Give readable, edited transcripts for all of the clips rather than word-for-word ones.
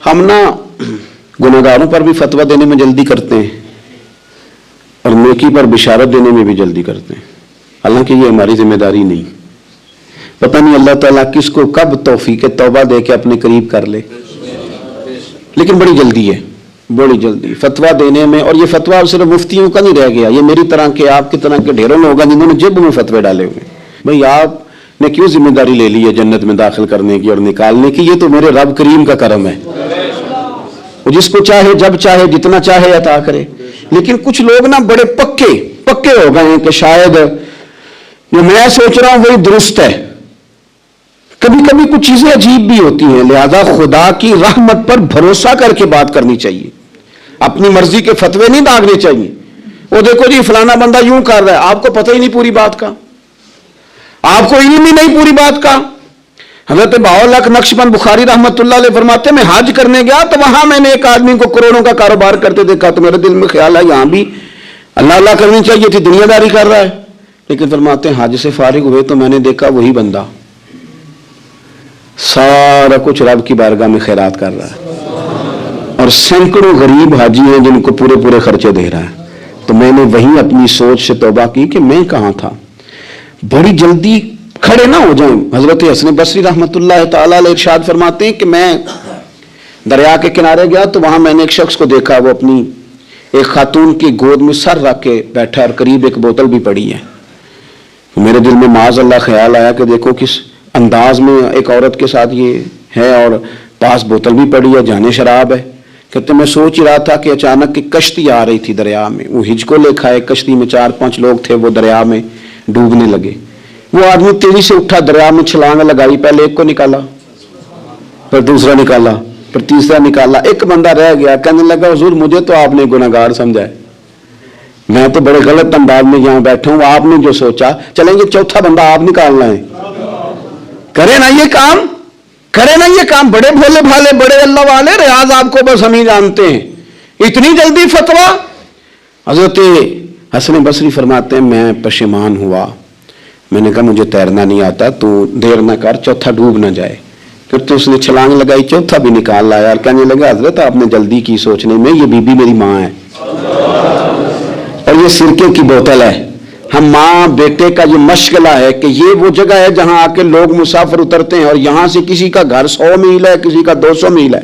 हम ना गुनहगारों पर भी फतवा देने में जल्दी करते हैं और नेकी पर बिशारत देने में भी जल्दी करते हैं, हालांकि ये हमारी जिम्मेदारी नहीं। पता नहीं अल्लाह ताला किसको कब तौफीक तौबा दे के अपने करीब कर ले, लेकिन बड़ी जल्दी है, बड़ी जल्दी फतवा देने में। और ये फतवा सिर्फ मुफ्तियों का नहीं रह गया, ये मेरी तरह के आपकी तरह के ढेरों लोग हैं जिन्होंने जेब में फतवे डाले हुए। भाई आपने क्यों जिम्मेदारी ले ली है जन्नत में दाखिल करने की और निकालने की? ये तो मेरे रब करीम का करम है, वो जिसको चाहे जब चाहे जितना चाहे अता करे। लेकिन कुछ लोग ना बड़े पक्के हो गए हैं कि शायद जो मैं सोच रहा हूं वही दुरुस्त है। कभी कभी कुछ चीजें अजीब भी होती हैं, लिहाजा खुदा की रहमत पर भरोसा करके बात करनी चाहिए, अपनी मर्जी के फतवे नहीं दागने चाहिए। वो देखो जी फलाना बंदा यूं कर रहा है, आपको पता ही नहीं पूरी बात का, आपको इल्म ही नहीं पूरी बात का। हजरत बाउलक नक्शबंद बुखारी रहमतुल्लाह अलैह फरमाते मैं हज करने गया तो वहां मैंने एक आदमी को करोड़ों का कारोबार करते देखा, तो मेरे दिल में ख्याल है यहां भी अल्लाह अल्लाह करनी चाहिए थी, दुनियादारी कर रहा है। लेकिन फरमाते हैं हज से फारिग हुए तो मैंने देखा वही बंदा सारा कुछ रब की बारगाह में खैरात कर रहा है और सैकड़ों गरीब हाजी हैं जिनको पूरे पूरे खर्चे दे रहा है। तो मैंने वहीं अपनी सोच से तौबा की कि मैं कहां था। बड़ी जल्दी खड़े ना हो जाएं। हजरत हसन बसरी रहमतुल्लाह ताला अलैह इरशाद फरमाते हैं कि मैं दरिया के किनारे गया तो वहां मैंने एक शख्स को देखा, वो अपनी एक खातून की गोद में सर रख के बैठा और करीब एक बोतल भी पड़ी है। मेरे दिल में माज़अल्लाह ख्याल आया कि देखो किस अंदाज में एक औरत के साथ ये है और पास बोतल भी पड़ी है, जाने शराब है। कहते मैं सोच ही रहा था कि अचानक की कश्ती आ रही थी दरिया में, वो हिजको लेखा है, कश्ती में 4-5 लोग थे, वो दरिया में डूबने लगे। वो आदमी तेजी से उठा, दरिया में छलांग लगाई, पहले एक को निकाला, फिर दूसरा निकाला, फिर तीसरा निकाला, एक बंदा रह गया। कहने लगा हुजूर मुझे तो आपने गुनहगार समझा है, मैं तो बड़े गलत अंदाज में यहां बैठा हूं, आपने जो सोचा चलेंगे चौथा बंदा आप निकालना है, करे ना ये काम, करे ना ये काम। बड़े भोले भाले बड़े अल्लाह वाले, रियाज आपको बस हम ही जानते हैं, इतनी जल्दी फतवा। हजरत हसन बसरी फरमाते हैं मैं पशेमान हुआ, मैंने कहा मुझे तैरना नहीं आता, तू देर ना कर, चौथा डूब ना जाए। फिर तो उसने छलांग लगाई, चौथा भी निकाल लाया और कहने लगा हजरत आपने जल्दी की सोचने में, ये बीबी मेरी माँ है और ये सिरके की बोतल है। हम माँ बेटे का ये मशगला है कि ये वो जगह है जहां आके लोग मुसाफिर उतरते हैं और यहां से किसी का घर 100 मील है, किसी का 200 मील है।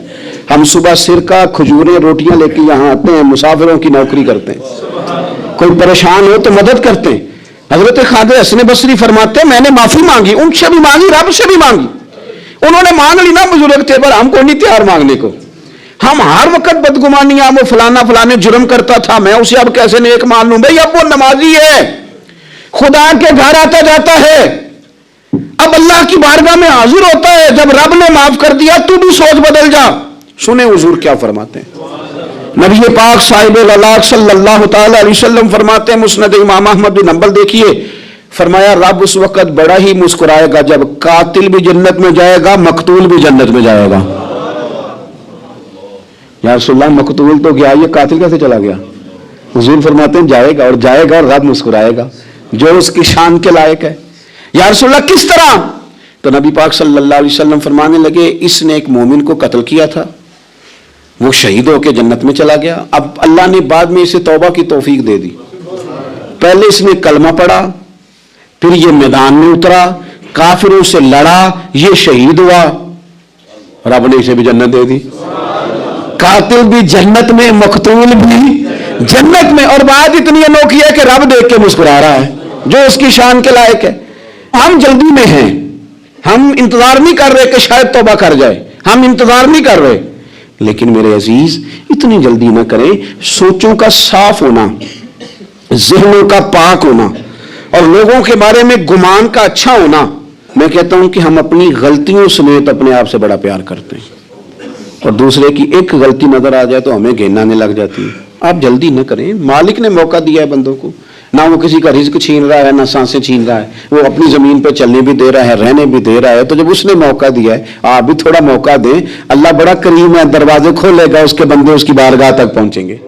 हम सुबह सिरका खजूरें रोटियां लेके यहाँ आते हैं, मुसाफिरों की नौकरी करते हैं, कोई परेशान हो तो मदद करते हैं। हजरत ख्वाजा हसन बसरी फरमाते हैं मैंने माफी मांगी, उनसे भी मांगी, रब से भी मांगी। उन्होंने मांग ली ना बुजुर्ग थे, पर हमको नहीं तैयार मांगने को। हम हर वक्त बदगुमानियां, वो फलाने जुर्म करता था, मैं उसे अब कैसे नेक मान लूं? भाई अब वो नमाजी है, खुदा के घर आता जाता है, अब अल्लाह की बारगाह में हाजिर होता है। जब रब ने माफ कर दिया तू भी सोच बदल जा। सुने हुजूर क्या फरमाते हैं, नबी पाक साहिब सल्लल्लाहु ताला अलैहि वसल्लम फरमाते हैं, मुस्नद इमाम अहमद बिन हंबल देखिए, फरमाया रब उस वक्त बड़ा ही मुस्कुराएगा जब कातिल भी जन्नत में जाएगा, मकतूल भी जन्नत में जाएगा। या रसूलल्लाह मकतूल तो गया, ये कातिल कैसे चला गया? हुजूर फरमाते हैं जाएगा, और जाएगा और रब मुस्कुराएगा जो उसकी शान के लायक है। या रसूलल्लाह किस तरह? तो नबी पाक सल्लल्लाहु अलैहि वसल्लम फरमाने लगे इसने एक मोमिन को कत्ल किया था, वो शहीद होकर जन्नत में चला गया। अब अल्लाह ने बाद में इसे तौबा की तौफीक दे दी। पहले इसने कलमा पढ़ा, फिर ये मैदान में उतरा, काफिरों से लड़ा, ये शहीद हुआ, रब ने इसे भी जन्नत दे दी। कातिल भी जन्नत में, मकतूल भी जन्नत में। और बात इतनी अनोखी है कि रब देख के मुस्कुरा रहा है जो उसकी शान के लायक है। हम जल्दी में हैं, हम इंतजार नहीं कर रहे कि शायद तौबा कर जाए, हम इंतजार नहीं कर रहे। लेकिन मेरे अजीज इतनी जल्दी ना करें। सोचों का साफ होना, ज़हनों का पाक होना और लोगों के बारे में गुमान का अच्छा होना, मैं कहता हूं कि हम अपनी गलतियों समेत अपने आप से बड़ा प्यार करते हैं और दूसरे की एक गलती नजर आ जाए तो हमें घृणा आने लग जाती है। आप जल्दी न करें, मालिक ने मौका दिया है बंदों को, ना वो किसी का रिज्क छीन रहा है, ना सांसें छीन रहा है, वो अपनी जमीन पर चलने भी दे रहा है, रहने भी दे रहा है। तो जब उसने मौका दिया है आप भी थोड़ा मौका दें। अल्लाह बड़ा करीम है, दरवाजे खोलेगा, उसके बंदे उसकी बारगाह तक पहुंचेंगे।